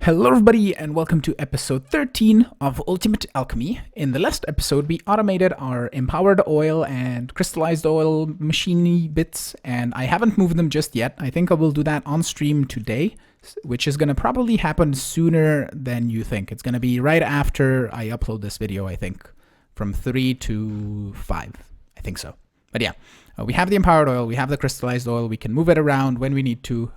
Hello everybody and welcome to episode 13 of Ultimate Alchemy. In the last episode we automated our empowered oil and crystallized oil machine bits, and I haven't moved them just yet. I think I will do that on stream today, which is going to probably happen sooner than you think. It's going to be right after I upload this video, I think, from 3 to 5. I think so. But yeah, we have the empowered oil, we have the crystallized oil, we can move it around when we need to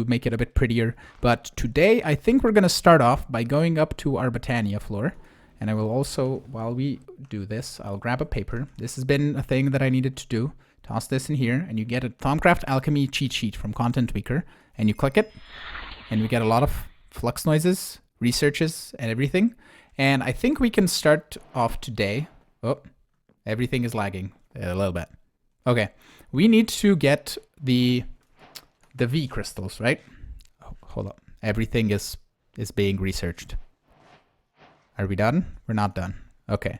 make it a bit prettier. But today, I think we're going to start off by going up to our Botania floor. And I will also, while we do this, I'll grab a paper. This has been a thing that I needed to do. Toss this in here, and you get a Thaumcraft Alchemy cheat sheet from Content Tweaker. And you click it, and we get a lot of flux noises, researches, and everything. And I think we can start off today. Oh, everything is lagging. A little bit. Okay, we need to get the V crystals, right? Oh, hold up. Everything is being researched. Are we done? We're not done. Okay.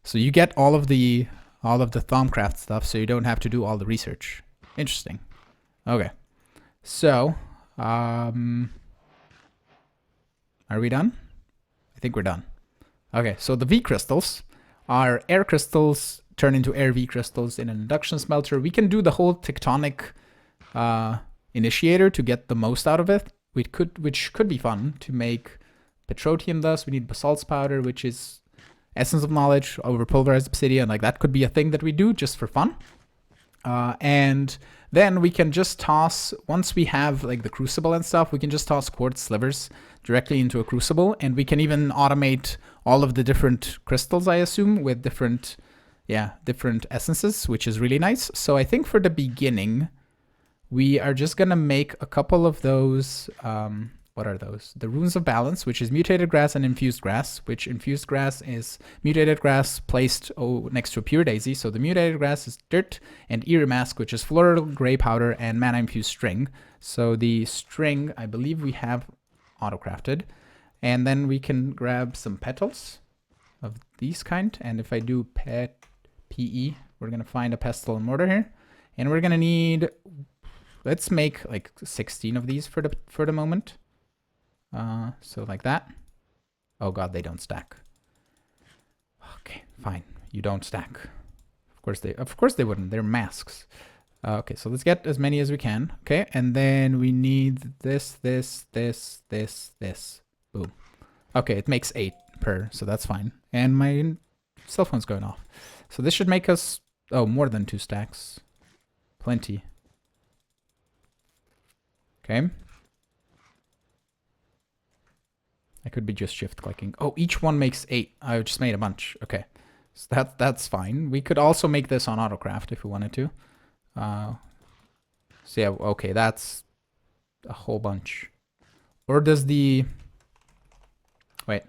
So you get all of the Thaumcraft stuff, so you don't have to do all the research. Interesting. Okay. So, are we done? I think we're done. Okay, so the V crystals are air crystals turn into air V crystals in an induction smelter. We can do the whole tectonic initiator to get the most out of it, which could be fun to make Petroleum. Thus, we need basalt powder, which is essence of knowledge over pulverized obsidian. Like that could be a thing that we do just for fun. And then we can just toss, once we have like the crucible and stuff, we can just toss quartz slivers directly into a crucible, and we can even automate all of the different crystals, I assume, with different essences, which is really nice. So I think for the beginning, we are just gonna make a couple of those, what are those? The runes of balance, which is mutated grass and infused grass, which infused grass is mutated grass placed next to a pure daisy. So the mutated grass is dirt, and eerie mask, which is floral gray powder and mana infused string. So the string, I believe we have auto-crafted. And then we can grab some petals of these kind. And if I do PE, we're gonna find a pestle and mortar here. And we're gonna need, let's make like 16 of these for the moment. So like that. Oh god, they don't stack. Okay, fine. You don't stack. Of course they wouldn't. They're masks. Okay, so let's get as many as we can. Okay, and then we need this. Boom. Okay, it makes 8 per, so that's fine. And my cell phone's going off. So this should make us, oh, more than 2 stacks. Plenty. Okay. I could be just shift clicking. Oh, each one makes 8. I just made a bunch. Okay. So that's fine. We could also make this on autocraft if we wanted to. So yeah, okay, that's a whole bunch. Or does the... Wait.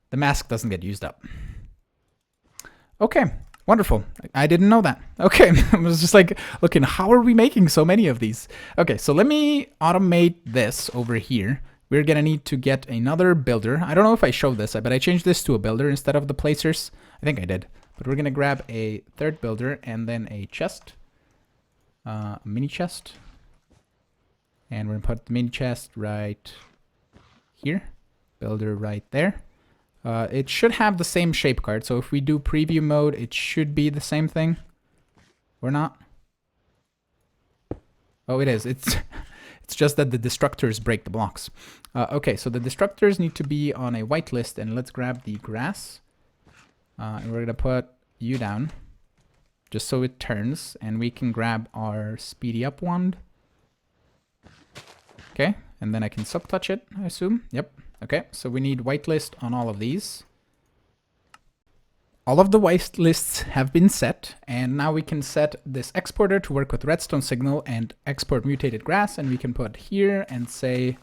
The mask doesn't get used up. Okay, wonderful. I didn't know that. Okay, I was just like, looking, how are we making so many of these? Okay, so let me automate this over here. We're gonna need to get another builder. I don't know if I showed this, but I changed this to a builder instead of the placers. I think I did. But we're gonna grab a third builder and then a chest. A mini chest. And we're gonna put the mini chest right here. Builder right there. It should have the same shape card, so if we do preview mode, it should be the same thing. Or not? Oh, it is. It's just that the destructors break the blocks. Okay, so the destructors need to be on a whitelist, and let's grab the grass. And we're gonna put you down, just so it turns, and we can grab our speedy up wand. Okay, and then I can sub-touch it, I assume. Yep. Okay, so we need whitelist on all of these. All of the whitelists have been set, and now we can set this exporter to work with redstone signal and export mutated grass, and we can put here and say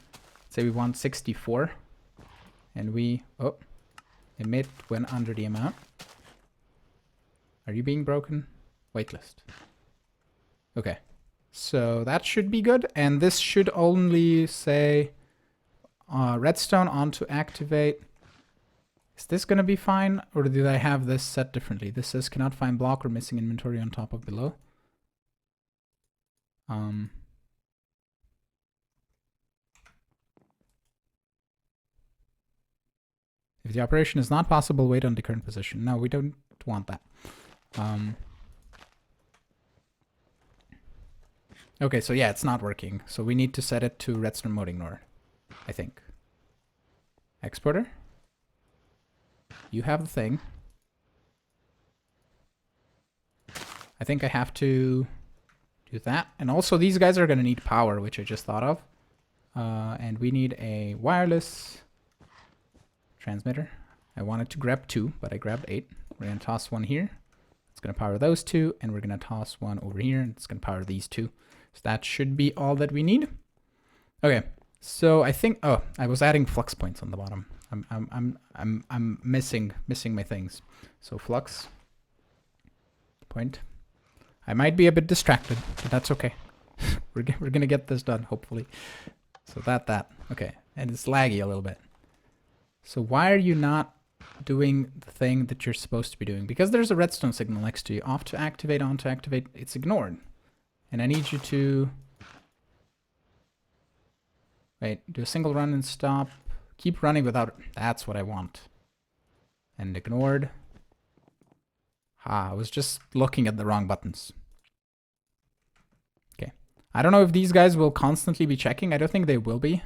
we want 64, and we, oh, emit when under the amount. Are you being broken? Whitelist. Okay, so that should be good, and this should only say redstone on to activate. Is this going to be fine, or did I have this set differently? This says cannot find block or missing inventory on top of below. the operation is not possible, wait on the current position. No, we don't want that. Okay, so yeah, it's not working. So we need to set it to redstone mode ignore, I think. Exporter. You have the thing. I think I have to do that. And also these guys are going to need power, which I just thought of. And we need a wireless transmitter. I wanted to grab 2, but I grabbed 8. We're going to toss 1 here. It's going to power those 2, and we're going to toss 1 over here, and it's going to power these 2. So that should be all that we need. Okay, so I think, oh, I was adding flux points on the bottom. I'm missing my things. So flux point. I might be a bit distracted, but that's okay. we're gonna get this done, hopefully. So that. Okay, and it's laggy a little bit. So why are you not doing the thing that you're supposed to be doing? Because there's a redstone signal next to you. Off to activate, on to activate. It's ignored. And I need you to... Wait, do a single run and stop. Keep running without... That's what I want. And ignored. I was just looking at the wrong buttons. Okay. I don't know if these guys will constantly be checking. I don't think they will be.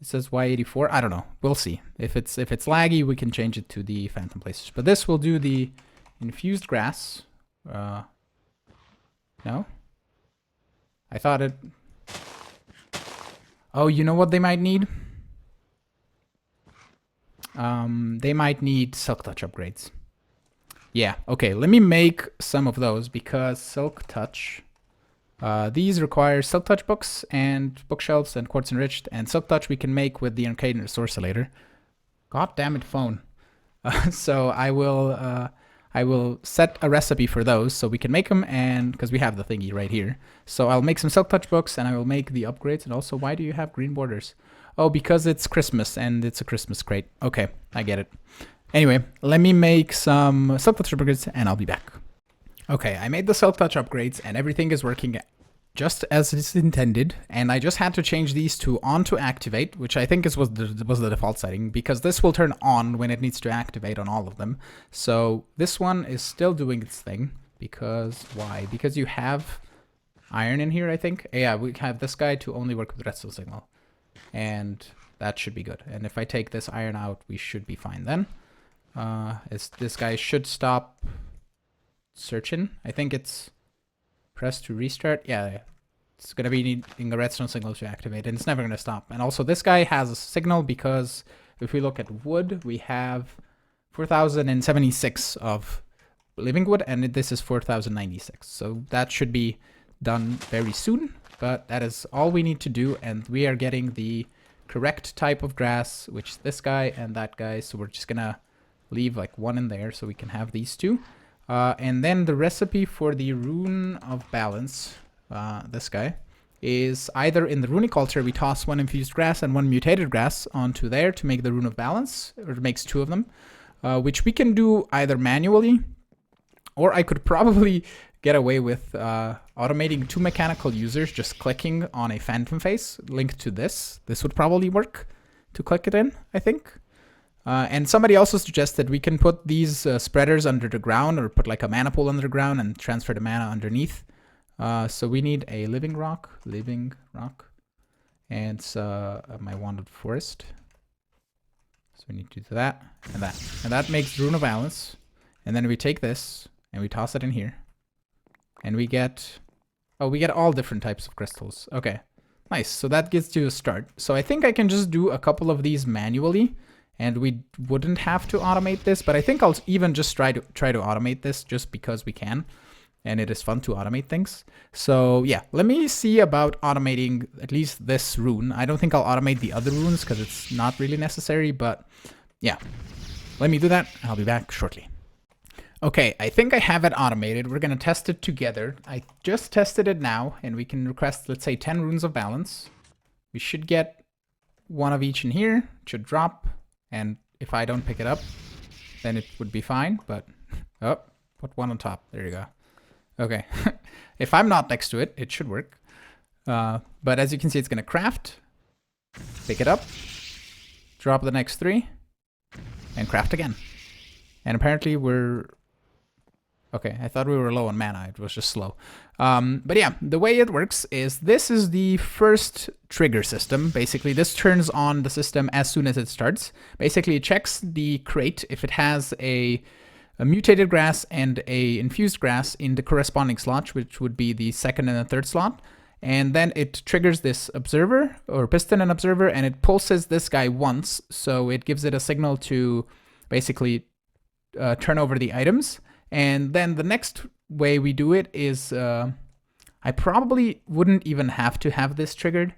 This says Y84. I don't know. We'll see. If it's laggy, we can change it to the phantom places. But this will do the infused grass. No? I thought it... Oh, you know what they might need? They might need Silk Touch upgrades. Yeah, okay, let me make some of those because Silk Touch... these require Silk Touch books and bookshelves and quartz enriched, and Silk Touch we can make with the arcade resourcilator. God damn it, phone. So I will set a recipe for those so we can make them, and because we have the thingy right here. So I'll make some Silk Touch books and I will make the upgrades. And also, why do you have green borders? Oh, because it's Christmas and it's a Christmas crate. Okay, I get it. Anyway, let me make some Silk Touch upgrades and I'll be back. Okay, I made the Silk Touch upgrades and everything is working just as it's intended. And I just had to change these to on to activate, which I think was the default setting, because this will turn on when it needs to activate on all of them. So this one is still doing its thing because why? Because you have iron in here, I think. Yeah, we have this guy to only work with redstone signal, and that should be good. And if I take this iron out, we should be fine then. This guy should stop searching. I think it's press to restart. Yeah, it's going to be needing a redstone signal to activate, and it's never going to stop. And also this guy has a signal because if we look at wood, we have 4,076 of living wood, and this is 4,096. So that should be done very soon, but that is all we need to do, and we are getting the correct type of grass, which is this guy and that guy. So we're just going to leave like one in there so we can have these two. And then the recipe for the Rune of Balance, this guy, is either in the runic altar, we toss 1 infused grass and 1 mutated grass onto there to make the Rune of Balance, or it makes 2 of them, which we can do either manually, or I could probably get away with automating 2 mechanical users just clicking on a phantom face linked to this. This would probably work to click it in, I think. And somebody also suggested we can put these spreaders under the ground, or put like a mana pool under the ground and transfer the mana underneath. So we need a living rock, and my wanted forest. So we need to do that and that. And that makes Rune of Balance. And then we take this and we toss it in here. And we get, oh, we get all different types of crystals. Okay, nice. So that gets you a start. So I think I can just do a couple of these manually, and we wouldn't have to automate this, but I think I'll even just try to automate this just because we can, and it is fun to automate things. So yeah, let me see about automating at least this rune. I don't think I'll automate the other runes because it's not really necessary, but yeah, let me do that. I'll be back shortly. Okay, I think I have it automated. We're gonna test it together. I just tested it now, and we can request, let's say, 10 runes of balance. We should get 1 of each in here. It should drop. And if I don't pick it up, then it would be fine, but, oh, put 1 on top. There you go. Okay. If I'm not next to it, it should work. But as you can see, it's going to craft, pick it up, drop the next 3, and craft again. And apparently we're... Okay, I thought we were low on mana. It was just slow. But yeah, the way it works is this is the first trigger system. Basically, this turns on the system as soon as it starts. Basically, it checks the crate if it has a mutated grass and a infused grass in the corresponding slot, which would be the second and the third slot. And then it triggers this observer, or piston and observer, and it pulses this guy once. So it gives it a signal to basically turn over the items. And then the next way we do it is, I probably wouldn't even have to have this triggered,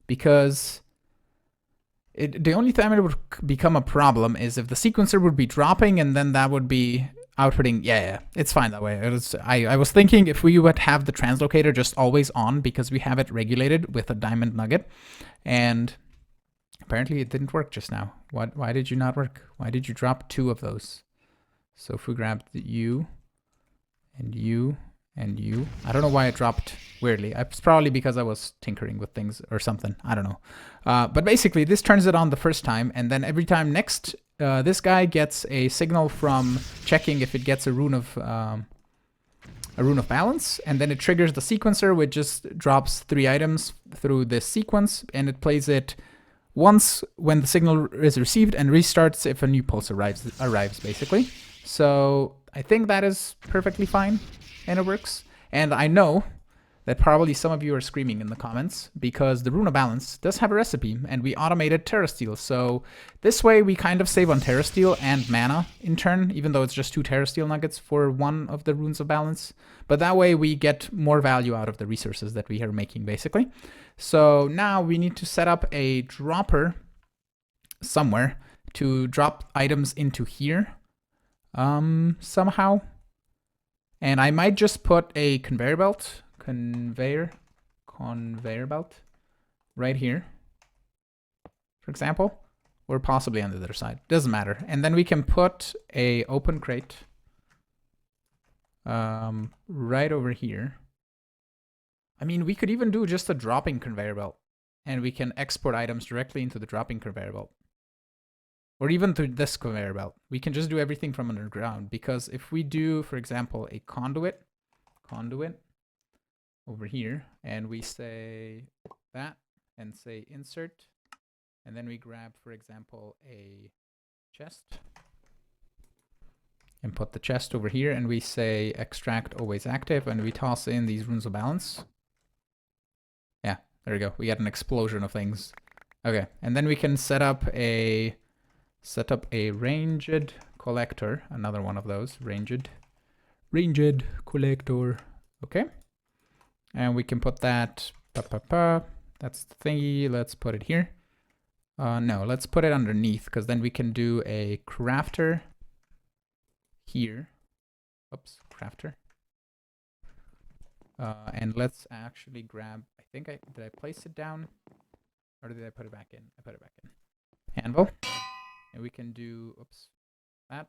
because the only time it would become a problem is if the sequencer would be dropping, and then that would be outputting. Yeah, it's fine that way. I was thinking if we would have the translocator just always on, because we have it regulated with a diamond nugget, and apparently it didn't work just now. Why did you not work? Why did you drop 2 of those? So if we grab you and you and you, I don't know why it dropped weirdly. It's probably because I was tinkering with things or something. I don't know. But basically this turns it on the first time, and then every time next, this guy gets a signal from checking if it gets a rune of balance, and then it triggers the sequencer, which just drops 3 items through this sequence, and it plays it once when the signal is received and restarts if a new pulse arrives basically. So I think that is perfectly fine and it works. And I know that probably some of you are screaming in the comments because the Rune of Balance does have a recipe and we automated TerraSteel. So this way we kind of save on TerraSteel and mana in turn, even though it's just 2 TerraSteel nuggets for one of the Runes of Balance. But that way we get more value out of the resources that we are making basically. So now we need to set up a dropper somewhere to drop items into here. Somehow, and I might just put a conveyor belt right here, for example, or possibly on the other side, doesn't matter. And then we can put a open crate right over here. I mean, we could even do just a dropping conveyor belt, and we can export items directly into the dropping conveyor belt. Or even through this conveyor belt. We can just do everything from underground, because if we do, for example, a conduit over here, and we say that, and say insert, and then we grab, for example, a chest, and put the chest over here, and we say extract always active, and we toss in these Runes of Balance. Yeah, there we go. We get an explosion of things. Okay, and then we can set up a ranged collector, another one of those, ranged collector. Okay, and we can put that, that's the thingy, let's put it here. No, let's put it underneath, because then we can do a crafter here. Oops, crafter. And let's actually grab, did I place it down? Or did I put it back in? I put it back in. Anvil. And we can do, oops, that,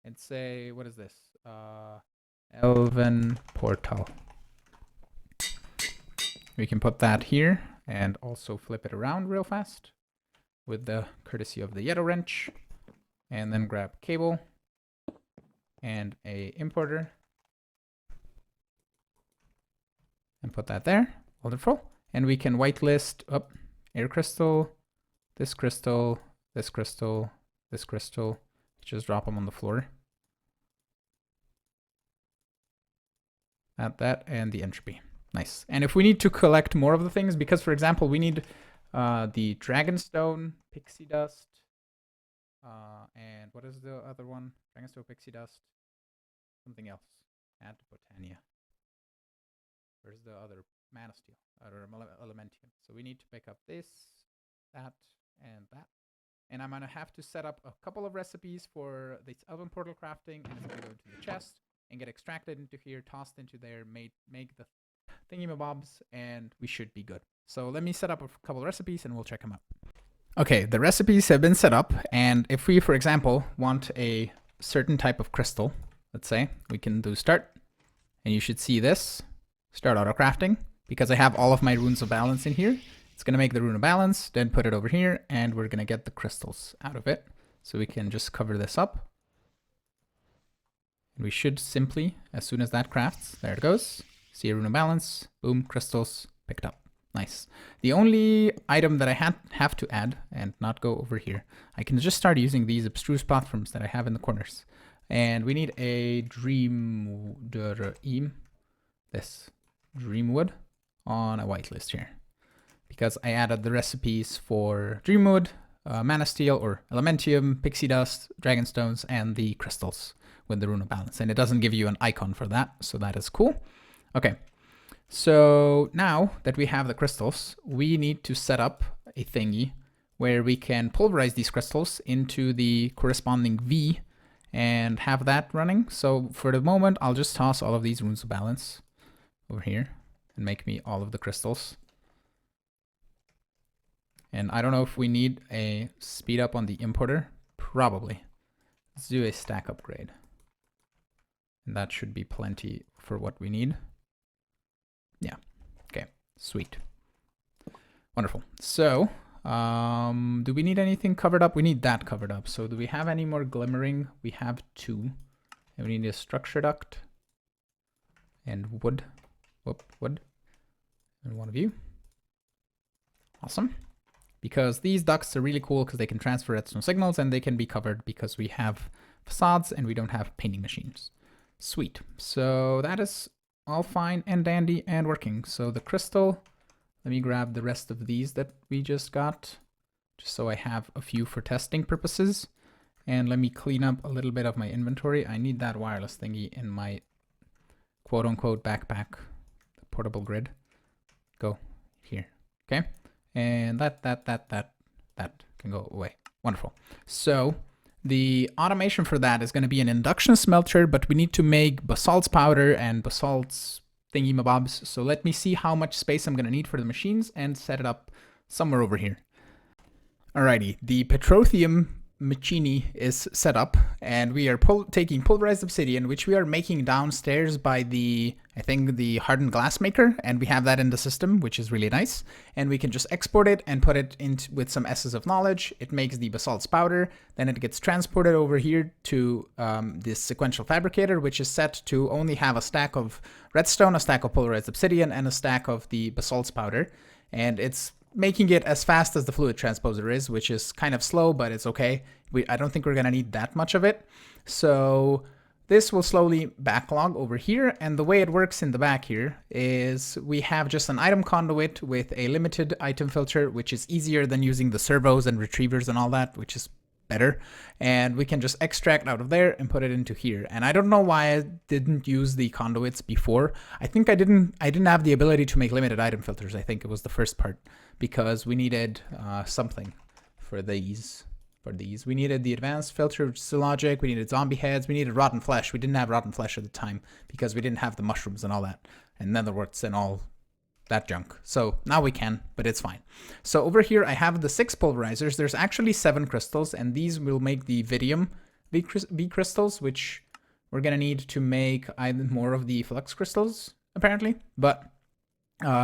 and say, what is this? Elven Portal. We can put that here and also flip it around real fast with the courtesy of the Yellow Wrench. And then grab cable and a importer and put that there. Wonderful. And we can whitelist air crystal, this crystal, this crystal, this crystal. Just drop them on the floor. That and the entropy. Nice. And if we need to collect more of the things, because for example, we need the Dragonstone, Pixie Dust, and what is the other one? Dragonstone, Pixie Dust, something else. Add to Botania. Where's the other? Mana Steel, or Elementium. So we need to pick up this, that, and that. And I'm going to have to set up a couple of recipes for this Elven Portal crafting, and it's going to go into the chest and get extracted into here, tossed into there, make the thingy-mabobs, and we should be good. So let me set up a couple of recipes and we'll check them out. Okay, the recipes have been set up, and if we, for example, want a certain type of crystal, let's say, we can do start, and you should see this, start auto crafting, because I have all of my Runes of Balance in here. It's going to make the Rune of Balance, then put it over here, and we're going to get the crystals out of it. So we can just cover this up. And we should simply, as soon as that crafts, there it goes. See a rune of balance, boom, crystals, picked up. Nice. The only item that I have to add and not go over here, I can just start using these abstruse platforms that I have in the corners. And we need a dreamwood on a whitelist here. Because I added the recipes for dreamwood, mana steel or elementium, pixie dust, dragonstones, and the crystals with the rune of balance. And it doesn't give you an icon for that, so that is cool. Okay. So now that we have the crystals, we need to set up a thingy where we can pulverize these crystals into the corresponding V and have that running. So for the moment, I'll just toss all of these runes of balance over here and make me all of the crystals. And I don't know if we need a speed up on the importer. Probably. Let's do a stack upgrade. And that should be plenty for what we need. Yeah. Okay. Sweet. Wonderful. So, do we need anything covered up? We need that covered up. So do we have any more glimmering? We have 2. And we need a structure duct and wood. Wood. And one of you. Awesome. Because these ducts are really cool because they can transfer redstone signals and they can be covered because we have facades and we don't have painting machines. Sweet. So that is all fine and dandy and working. So the crystal, let me grab the rest of these that we just got, just so I have a few for testing purposes. And let me clean up a little bit of my inventory. I need that wireless thingy in my quote unquote backpack, the portable grid. Go here. Okay. And that can go away. Wonderful. So the automation for that is going to be an induction smelter, but we need to make basalt's powder and basalt's thingy-mabobs. So let me see how much space I'm going to need for the machines and set it up somewhere over here. Alrighty, the Petroleum machine is set up and we are taking pulverized obsidian, which we are making downstairs by the, I think, the hardened glass maker, and we have that in the system, which is really nice. And we can just export it and put it into with some S's of knowledge. It makes the basalt's powder, then it gets transported over here to this sequential fabricator, which is set to only have a stack of redstone, a stack of pulverized obsidian, and a stack of the basalt's powder. And it's making it as fast as the fluid transposer is, which is kind of slow, but it's okay. I don't think we're going to need that much of it. So this will slowly backlog over here. And the way it works in the back here is we have just an item conduit with a limited item filter, which is easier than using the servos and retrievers and all that, which is better. And we can just extract out of there and put it into here. And I don't know why I didn't use the conduits before. I think I didn't have the ability to make limited item filters. I think it was the first part because we needed something for these. We needed the advanced filter, which is logic. We needed zombie heads. We needed rotten flesh. We didn't have rotten flesh at the time because we didn't have the mushrooms and all that, and netherworts and all that junk. So now we can, but it's fine. So over here, I have the 6 pulverizers. There's actually 7 crystals, and these will make the Vidium V crystals, which we're going to need to make either more of the flux crystals, apparently. But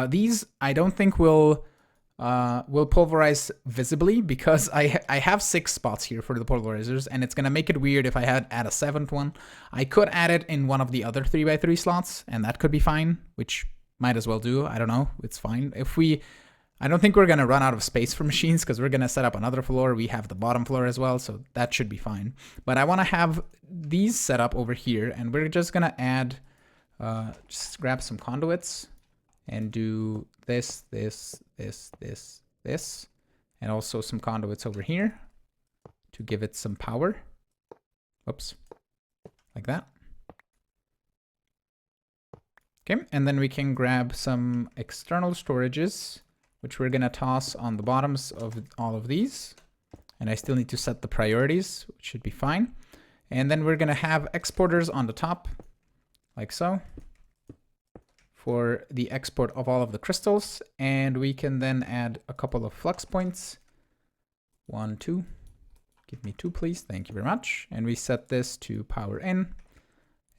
these, I don't think will pulverize visibly because I have 6 spots here for the pulverizers, and it's going to make it weird if I add a 7th one. I could add it in one of the other 3x3 slots, and that could be fine, which might as well do. I don't know. It's fine. I don't think we're going to run out of space for machines because we're going to set up another floor. We have the bottom floor as well, so that should be fine. But I want to have these set up over here, and we're just going to add, just grab some conduits and do this, and also some conduits over here to give it some power. Whoops, like that. Okay, and then we can grab some external storages, which we're gonna toss on the bottoms of all of these. And I still need to set the priorities, which should be fine. And then we're gonna have exporters on the top, like so, for the export of all of the crystals. And we can then add a couple of flux points. 1, 2, give me 2, please. Thank you very much. And we set this to power in.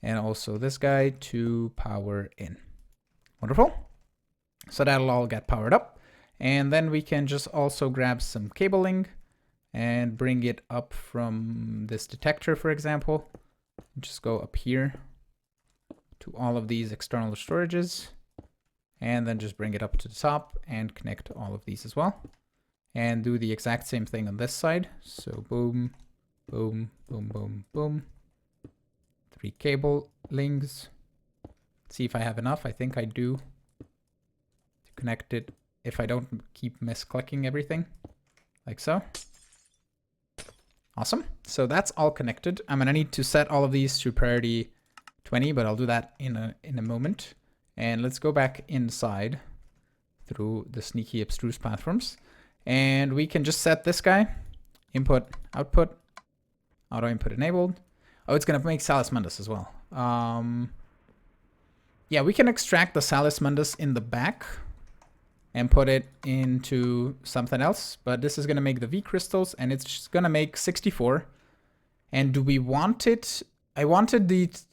And also this guy to power in. Wonderful. So that'll all get powered up. And then we can just also grab some cabling and bring it up from this detector, for example. Just go up here to all of these external storages, and then just bring it up to the top and connect all of these as well. And do the exact same thing on this side. So boom, boom, boom, boom, boom. 3 cable links. See if I have enough. I think I do to connect it if I don't keep misclicking everything, like so. Awesome. So that's all connected. I'm gonna need to set all of these to priority 20, but I'll do that in a moment. And let's go back inside through the sneaky abstruse platforms. And we can just set this guy, input, output, auto input enabled. Oh, it's gonna make Salus Mundus as well. Yeah, we can extract the Salus Mundus in the back and put it into something else, but this is gonna make the V crystals, and it's just gonna make 64. And do we want it? I wanted it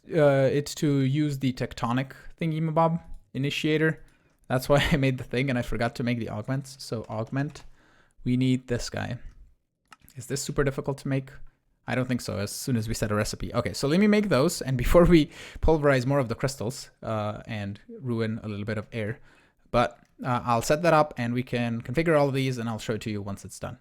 to use the tectonic thingy-mabob initiator. That's why I made the thing, and I forgot to make the augments. So augment, we need this guy. Is this super difficult to make? I don't think so, as soon as we set a recipe. Okay, so let me make those, and before we pulverize more of the crystals and ruin a little bit of air, but I'll set that up and we can configure all of these, and I'll show it to you once it's done.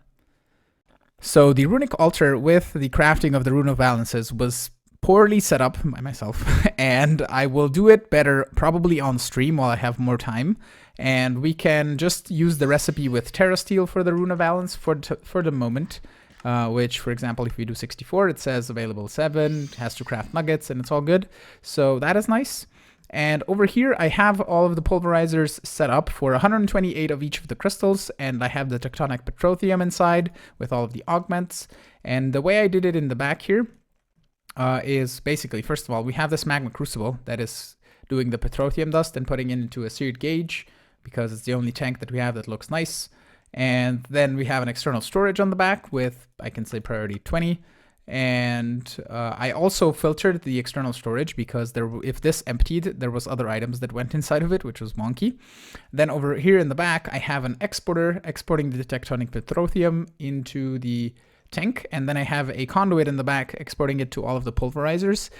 So the runic altar with the crafting of the rune of valences was poorly set up by myself, and I will do it better probably on stream while I have more time. And we can just use the recipe with TerraSteel for the rune of valence for the moment, which, for example, if we do 64, it says available 7, has to craft nuggets, and it's all good. So that is nice. And over here, I have all of the pulverizers set up for 128 of each of the crystals, and I have the tectonic petroleum inside with all of the augments. And the way I did it in the back here is basically, first of all, we have this magma crucible that is doing the petroleum dust and putting it into a seared gauge because it's the only tank that we have that looks nice. And then we have an external storage on the back with, I can say, priority 20. And I also filtered the external storage because if this emptied, there was other items that went inside of it, which was wonky. Then over here in the back, I have an exporter exporting the tectonic petroleum into the tank, and then I have a conduit in the back exporting it to all of the pulverizers.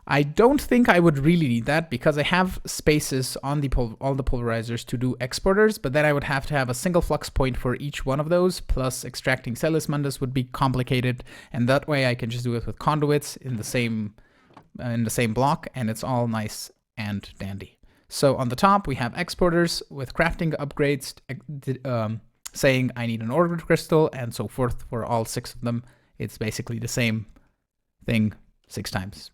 I don't think I would really need that because I have spaces on all the pulverizers to do exporters, but then I would have to have a single flux point for each one of those, plus extracting Salus Mundus would be complicated, and that way I can just do it with conduits in the same block, and it's all nice and dandy. So on the top we have exporters with crafting upgrades, saying I need an ordered crystal and so forth for all 6 of them. It's basically the same thing 6 times.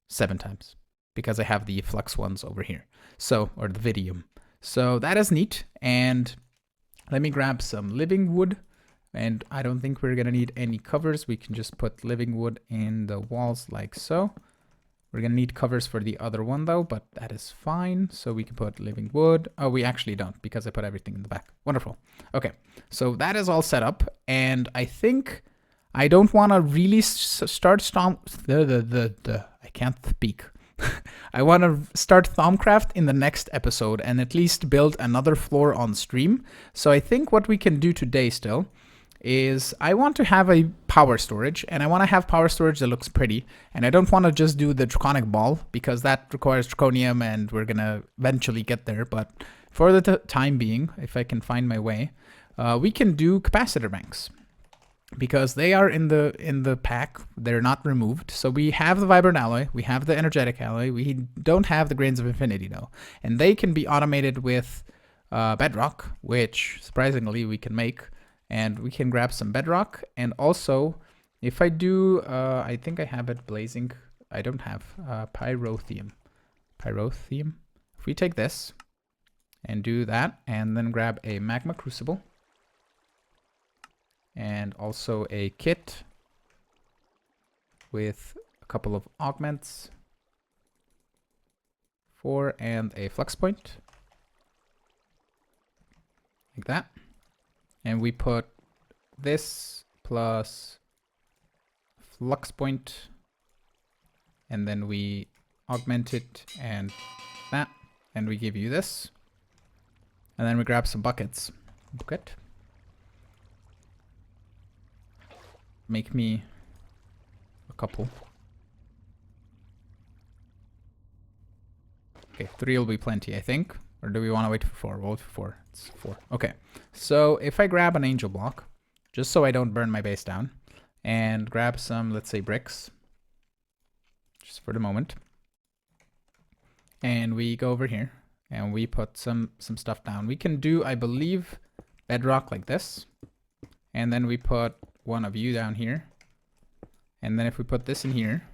7 times, because I have the flux ones over here. So, or the vidium. So that is neat. And let me grab some living wood. And I don't think we're gonna need any covers. We can just put living wood in the walls like so. We're gonna need covers for the other one though, but that is fine. So we can put living wood. Oh, we actually don't because I put everything in the back. Wonderful. Okay, so that is all set up. And I think I don't want to really start I can't speak. I want to start Thaumcraft in the next episode and at least build another floor on stream. So I think what we can do today still is I want to have a power storage, and I want to have power storage that looks pretty. And I don't want to just do the draconic ball because that requires draconium and we're going to eventually get there. But for the time being, if I can find my way, we can do capacitor banks. Because they are in the pack, they're not removed. So we have the vibrant alloy, we have the energetic alloy, we don't have the grains of infinity though. And they can be automated with bedrock, which surprisingly we can make. And we can grab some bedrock. And also, if I do, I think I have it blazing. I don't have pyrotheum. Pyrotheum. If we take this and do that, and then grab a magma crucible. And also a kit with a couple of augments, 4, and a flux point, like that. And we put this plus flux point, and then we augment it and that, and we give you this. And then we grab some buckets. Bucket. make me a couple. Okay, 3 will be plenty, I think. Or do we want to wait for 4? We'll wait for 4. It's 4. Okay. So if I grab an angel block, just so I don't burn my base down, and grab some, let's say, bricks, just for the moment, and we go over here, and we put some stuff down. We can do, I believe, bedrock like this, and then we put one of you down here, and then if we put this in here,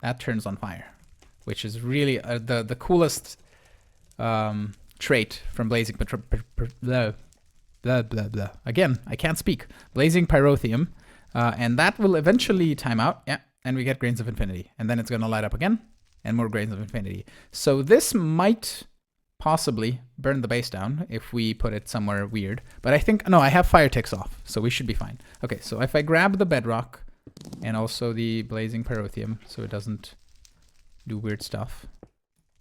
that turns on fire, which is really the coolest trait from Blazing Again, I can't speak. Blazing Pyrotheum, and that will eventually time out. Yeah, and we get Grains of Infinity, and then it's going to light up again, and more Grains of Infinity. So this might possibly burn the base down if we put it somewhere weird. But I think, no, I have fire ticks off, so we should be fine. Okay, so if I grab the bedrock and also the Blazing Pyrotheum, so it doesn't do weird stuff.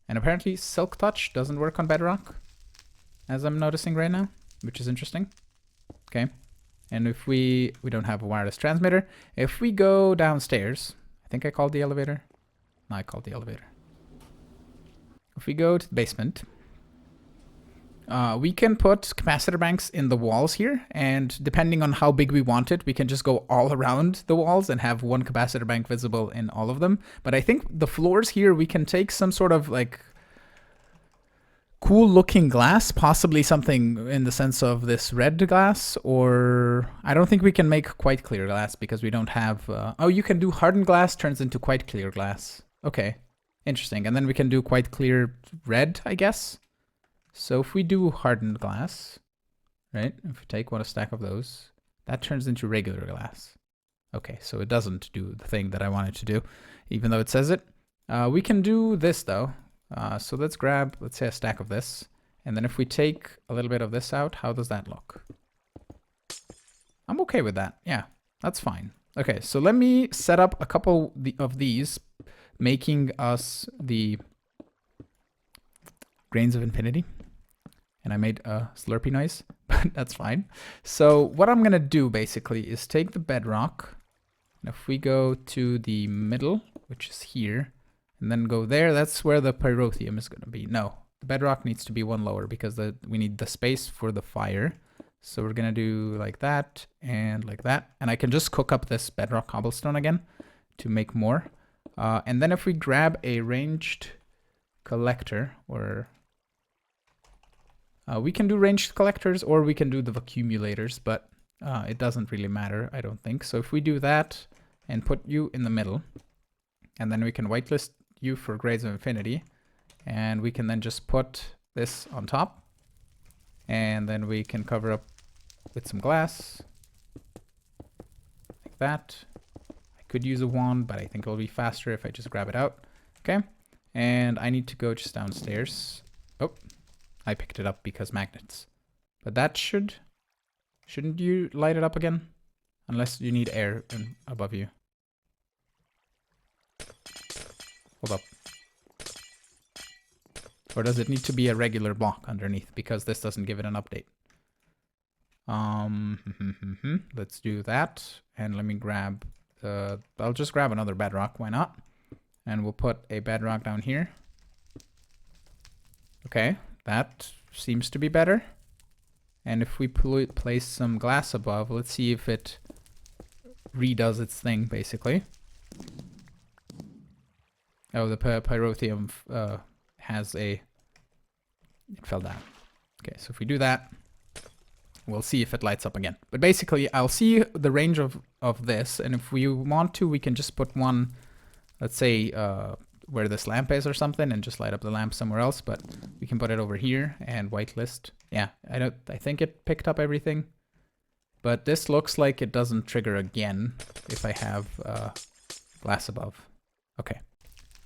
And apparently Silk Touch doesn't work on bedrock, as I'm noticing right now, which is interesting. Okay, and if we don't have a wireless transmitter, if we go downstairs, I think I called the elevator. No, I called the elevator. If we go to the basement, we can put capacitor banks in the walls here, and depending on how big we want it, we can just go all around the walls and have one capacitor bank visible in all of them. But I think the floors here, we can take some sort of like cool looking glass, possibly something in the sense of this red glass, or I don't think we can make quite clear glass because we don't have, oh, you can do hardened glass turns into quite clear glass. Okay, interesting. And then we can do quite clear red, I guess. So if we do hardened glass, right, if we take a stack of those, that turns into regular glass. Okay, so it doesn't do the thing that I wanted to do, even though it says it. We can do this though. So let's grab, let's say, a stack of this. And then if we take a little bit of this out, how does that look? I'm okay with that. Yeah, that's fine. Okay, so let me set up a couple of these, making us the Grains of Infinity. And I made a slurpy noise, but that's fine. So what I'm going to do basically is take the bedrock. And if we go to the middle, which is here, and then go there, that's where the pyrotheum is going to be. No, the bedrock needs to be one lower because we need the space for the fire. So we're going to do like that and like that. And I can just cook up this bedrock cobblestone again to make more. And then if we grab a ranged collector, or we can do ranged collectors, or we can do the accumulators, but it doesn't really matter, I don't think. So if we do that and put you in the middle, and then we can whitelist you for Grains of Infinity, and we can then just put this on top, and then we can cover up with some glass, like that. I could use a wand, but I think it'll be faster if I just grab it out. Okay, and I need to go just downstairs. Oh, I picked it up because magnets. But that shouldn't you light it up again? Unless you need air above you. Hold up. Or does it need to be a regular block underneath because this doesn't give it an update? Let's do that. And let me grab I'll just grab another bedrock, why not? And we'll put a bedrock down here. Okay, that seems to be better. And if we place some glass above, let's see if it redoes its thing, basically. Oh, the pyrotheum has a... It fell down. Okay, so if we do that, we'll see if it lights up again. But basically, I'll see the range of this, and if we want to, we can just put one, let's say, where this lamp is or something, and just light up the lamp somewhere else. But we can put it over here and whitelist. Yeah, I think it picked up everything. But this looks like it doesn't trigger again if I have glass above. Okay.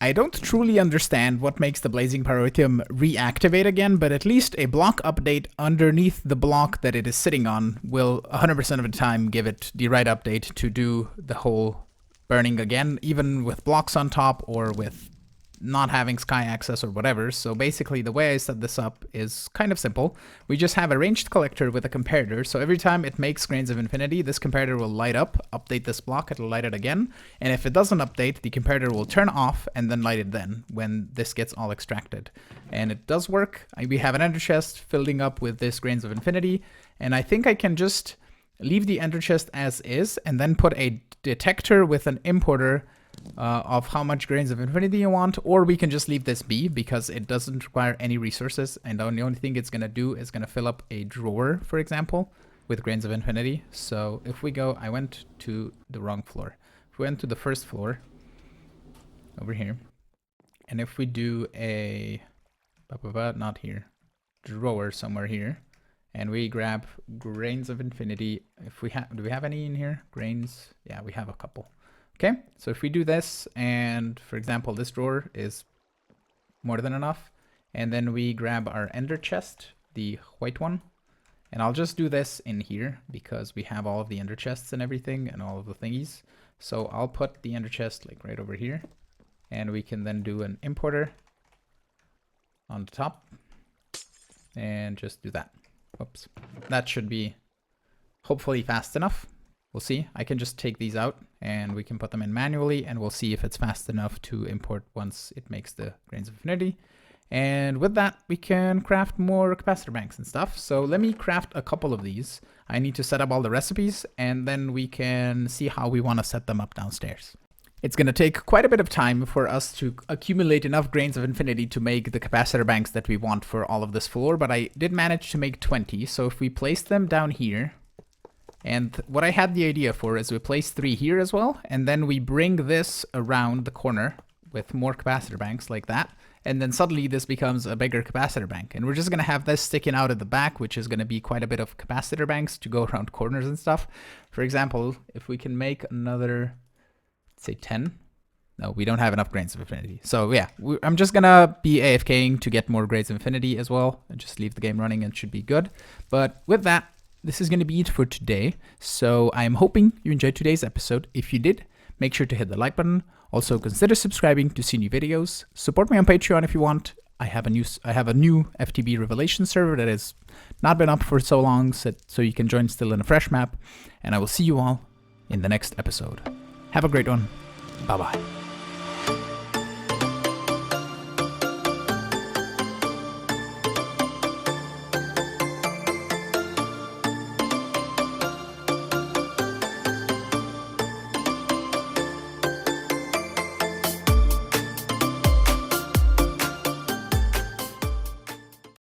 I don't truly understand what makes the Blazing Pyrotheum reactivate again, but at least a block update underneath the block that it is sitting on will 100% of the time give it the right update to do the whole burning again, even with blocks on top or with not having sky access or whatever. So basically the way I set this up is kind of simple. We just have a ranged collector with a comparator. So every time it makes Grains of Infinity, this comparator will light up, update this block, it'll light it again. And if it doesn't update, the comparator will turn off and then light it then when this gets all extracted. And it does work. We have an ender chest filling up with this Grains of Infinity. And I think I can just leave the ender chest as is and then put a detector with an importer of how much Grains of Infinity you want, or we can just leave this be because it doesn't require any resources, and the only thing it's going to do is going to fill up a drawer, for example, with Grains of Infinity. So if we go, I went to the wrong floor. If we went to the first floor over here, and if we do a not here, drawer somewhere here, and we grab Grains of Infinity, if we have, do we have any in here? Grains, yeah, we have a couple. Okay, so if we do this, and for example, this drawer is more than enough, and then we grab our ender chest, the white one, and I'll just do this in here because we have all of the ender chests and everything and all of the thingies. So I'll put the ender chest like right over here, and we can then do an importer on the top and just do that. Oops, that should be hopefully fast enough. We'll see. I can just take these out and we can put them in manually, and we'll see if it's fast enough to import once it makes the Grains of Infinity. And with that, we can craft more capacitor banks and stuff. So let me craft a couple of these. I need to set up all the recipes, and then we can see how we want to set them up downstairs. It's going to take quite a bit of time for us to accumulate enough Grains of Infinity to make the capacitor banks that we want for all of this floor, but I did manage to make 20. So if we place them down here, and what I had the idea for is we place 3 here as well, and then we bring this around the corner with more capacitor banks like that, and then suddenly this becomes a bigger capacitor bank. And we're just going to have this sticking out at the back, which is going to be quite a bit of capacitor banks to go around corners and stuff. For example, if we can make another, say 10. No, we don't have enough Grains of Infinity. So yeah, I'm just going to be AFKing to get more Grains of Infinity as well, and just leave the game running and it should be good. But with that, this is going to be it for today. So I'm hoping you enjoyed today's episode. If you did, make sure to hit the like button. Also consider subscribing to see new videos. Support me on Patreon if you want. I have a new FTB Revelation server that has not been up for so long, so you can join still in a fresh map. And I will see you all in the next episode. Have a great one. Bye-bye.